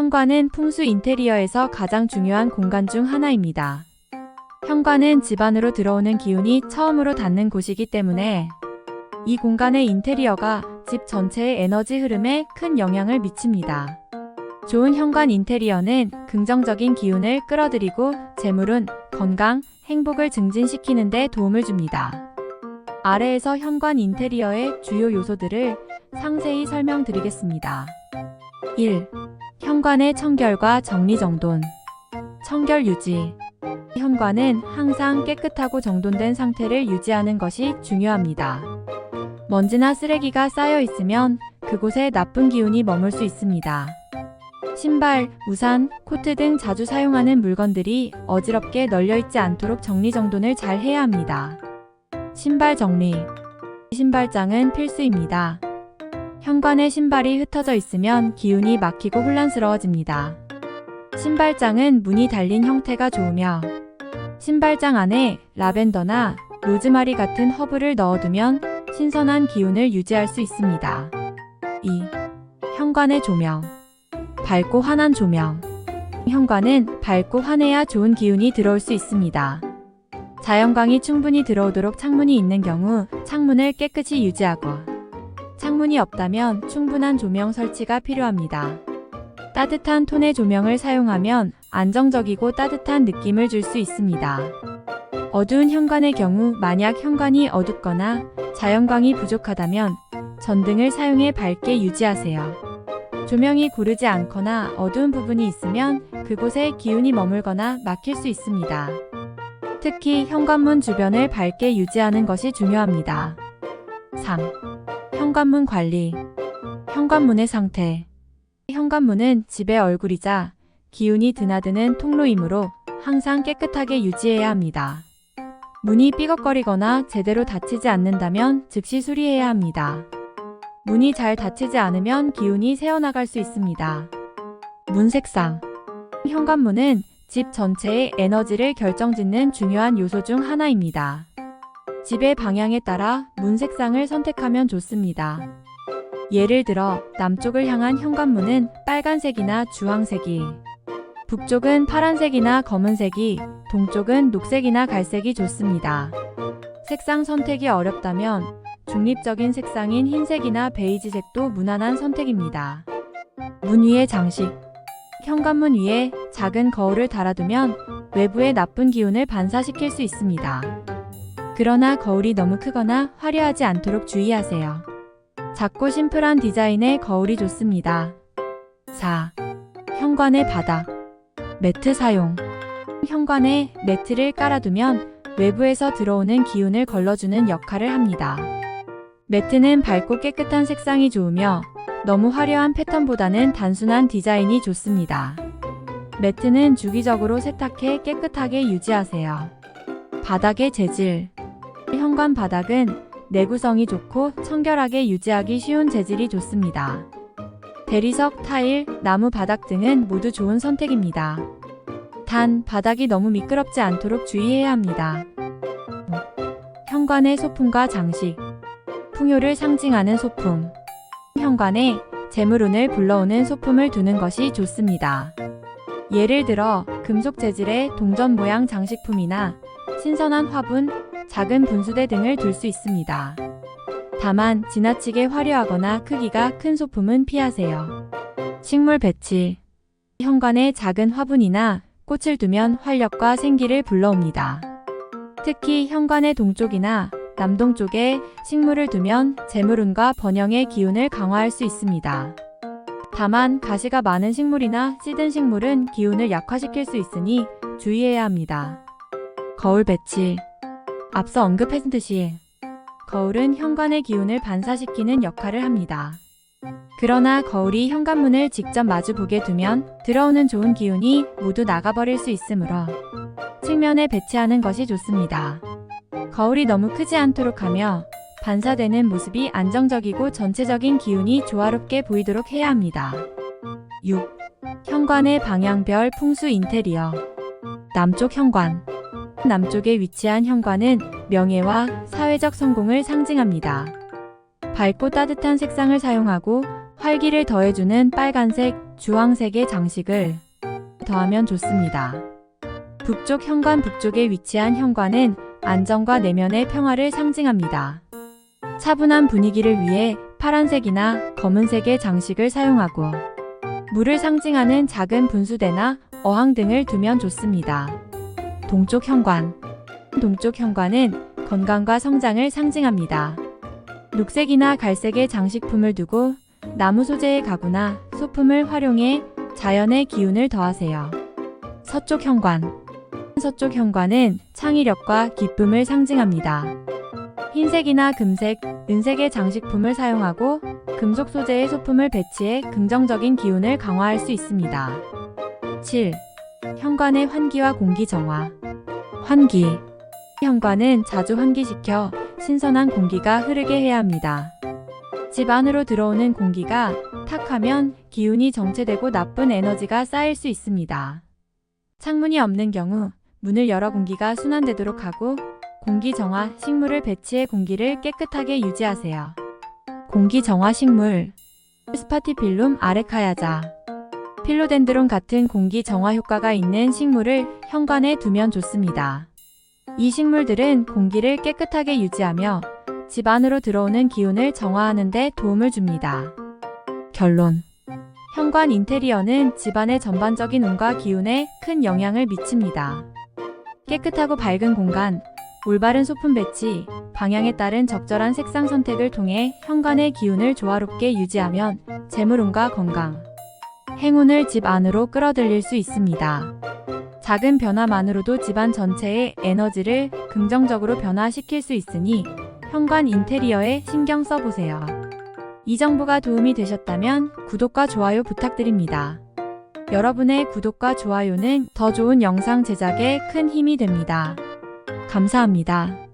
현관은 풍수 인테리어에서 가장 중요한 공간 중 하나입니다. 현관은 집 안으로 들어오는 기운이 처음으로 닿는 곳이기 때문에 이 공간의 인테리어가 집 전체의 에너지 흐름에 큰 영향을 미칩니다. 좋은 현관 인테리어는 긍정적인 기운을 끌어들이고 재물운, 건강, 행복을 증진시키는 데 도움을 줍니다. 아래에서 현관 인테리어의 주요 요소들을 상세히 설명드리겠습니다. 1. 현관의 청결과 정리정돈. 청결 유지. 현관은 항상 깨끗하고 정돈된 상태를 유지하는 것이 중요합니다. 먼지나 쓰레기가 쌓여 있으면 그곳에 나쁜 기운이 머물 수 있습니다. 신발, 우산, 코트 등 자주 사용하는 물건들이 어지럽게 널려 있지 않도록 정리정돈을 잘 해야 합니다. 신발 정리. 신발장은 필수입니다. 현관에 신발이 흩어져 있으면 기운이 막히고 혼란스러워집니다. 신발장은 문이 달린 형태가 좋으며 신발장 안에 라벤더나 로즈마리 같은 허브를 넣어두면 신선한 기운을 유지할 수 있습니다. 2. 현관의 조명. 밝고 환한 조명. 현관은 밝고 환해야 좋은 기운이 들어올 수 있습니다. 자연광이 충분히 들어오도록 창문이 있는 경우 창문을 깨끗이 유지하고 창문이 없다면 충분한 조명 설치가 필요합니다. 따뜻한 톤의 조명을 사용하면 안정적이고 따뜻한 느낌을 줄 수 있습니다. 어두운 현관의 경우 만약 현관이 어둡거나 자연광이 부족하다면 전등을 사용해 밝게 유지하세요. 조명이 고르지 않거나 어두운 부분이 있으면 그곳에 기운이 머물거나 막힐 수 있습니다. 특히 현관문 주변을 밝게 유지하는 것이 중요합니다. 3. 현관문 관리. 현관문의 상태. 현관문은 집의 얼굴이자 기운이 드나드는 통로이므로 항상 깨끗하게 유지해야 합니다. 문이 삐걱거리거나 제대로 닫히지 않는다면 즉시 수리해야 합니다. 문이 잘 닫히지 않으면 기운이 새어나갈 수 있습니다. 문 색상. 현관문은 집 전체의 에너지를 결정짓는 중요한 요소 중 하나입니다. 집의 방향에 따라 문 색상을 선택하면 좋습니다. 예를 들어 남쪽을 향한 현관문은 빨간색이나 주황색이, 북쪽은 파란색이나 검은색이, 동쪽은 녹색이나 갈색이 좋습니다. 색상 선택이 어렵다면 중립적인 색상인 흰색이나 베이지색도 무난한 선택입니다. 문 위의 장식. 현관문 위에 작은 거울을 달아두면 외부의 나쁜 기운을 반사시킬 수 있습니다. 그러나 거울이 너무 크거나 화려하지 않도록 주의하세요. 작고 심플한 디자인의 거울이 좋습니다. 4. 현관의 바닥. 매트 사용. 현관에 매트를 깔아두면 외부에서 들어오는 기운을 걸러주는 역할을 합니다. 매트는 밝고 깨끗한 색상이 좋으며 너무 화려한 패턴보다는 단순한 디자인이 좋습니다. 매트는 주기적으로 세탁해 깨끗하게 유지하세요. 바닥의 재질. 현관 바닥은 내구성이 좋고 청결하게 유지하기 쉬운 재질이 좋습니다. 대리석, 타일, 나무 바닥 등은 모두 좋은 선택입니다. 단, 바닥이 너무 미끄럽지 않도록 주의해야 합니다. 현관의 소품과 장식. 풍요를 상징하는 소품. 현관에 재물운을 불러오는 소품을 두는 것이 좋습니다. 예를 들어 금속 재질의 동전 모양 장식품이나 신선한 화분, 작은 분수대 등을 둘 수 있습니다. 다만 지나치게 화려하거나 크기가 큰 소품은 피하세요. 식물 배치. 현관에 작은 화분이나 꽃을 두면 활력과 생기를 불러옵니다. 특히 현관의 동쪽이나 남동쪽에 식물을 두면 재물운과 번영의 기운을 강화할 수 있습니다. 다만 가시가 많은 식물이나 시든 식물은 기운을 약화시킬 수 있으니 주의해야 합니다. 거울 배치. 앞서 언급했듯이 거울은 현관의 기운을 반사시키는 역할을 합니다. 그러나 거울이 현관문을 직접 마주보게 두면 들어오는 좋은 기운이 모두 나가버릴 수 있으므로 측면에 배치하는 것이 좋습니다. 거울이 너무 크지 않도록 하며 반사되는 모습이 안정적이고 전체적인 기운이 조화롭게 보이도록 해야 합니다. 6. 현관의 방향별 풍수 인테리어. 남쪽 현관. 남쪽에 위치한 현관은 명예와 사회적 성공을 상징합니다. 밝고 따뜻한 색상을 사용하고 활기를 더해주는 빨간색, 주황색의 장식을 더하면 좋습니다. 북쪽 현관 북쪽에 위치한 현관은 안정과 내면의 평화를 상징합니다. 차분한 분위기를 위해 파란색이나 검은색의 장식을 사용하고 물을 상징하는 작은 분수대나 어항 등을 두면 좋습니다. 동쪽 현관. 동쪽 현관은 건강과 성장을 상징합니다. 녹색이나 갈색의 장식품을 두고 나무 소재의 가구나 소품을 활용해 자연의 기운을 더하세요. 서쪽 현관. 서쪽 현관은 창의력과 기쁨을 상징합니다. 흰색이나 금색, 은색의 장식품을 사용하고 금속 소재의 소품을 배치해 긍정적인 기운을 강화할 수 있습니다. 7. 현관의 환기와 공기 정화. 환기. 현관은 자주 환기시켜 신선한 공기가 흐르게 해야 합니다. 집 안으로 들어오는 공기가 탁하면 기운이 정체되고 나쁜 에너지가 쌓일 수 있습니다. 창문이 없는 경우 문을 열어 공기가 순환되도록 하고 공기 정화 식물을 배치해 공기를 깨끗하게 유지하세요. 공기 정화 식물. 스파티필룸 아레카야자. 필로덴드론 같은 공기 정화 효과가 있는 식물을 현관에 두면 좋습니다. 이 식물들은 공기를 깨끗하게 유지하며 집 안으로 들어오는 기운을 정화하는 데 도움을 줍니다. 결론. 현관 인테리어는 집안의 전반적인 운과 기운에 큰 영향을 미칩니다. 깨끗하고 밝은 공간, 올바른 소품 배치, 방향에 따른 적절한 색상 선택을 통해 현관의 기운을 조화롭게 유지하면 재물운과 건강, 행운을 집 안으로 끌어들일 수 있습니다. 작은 변화만으로도 집안 전체의 에너지를 긍정적으로 변화시킬 수 있으니 현관 인테리어에 신경 써보세요. 이 정보가 도움이 되셨다면 구독과 좋아요 부탁드립니다. 여러분의 구독과 좋아요는 더 좋은 영상 제작에 큰 힘이 됩니다. 감사합니다.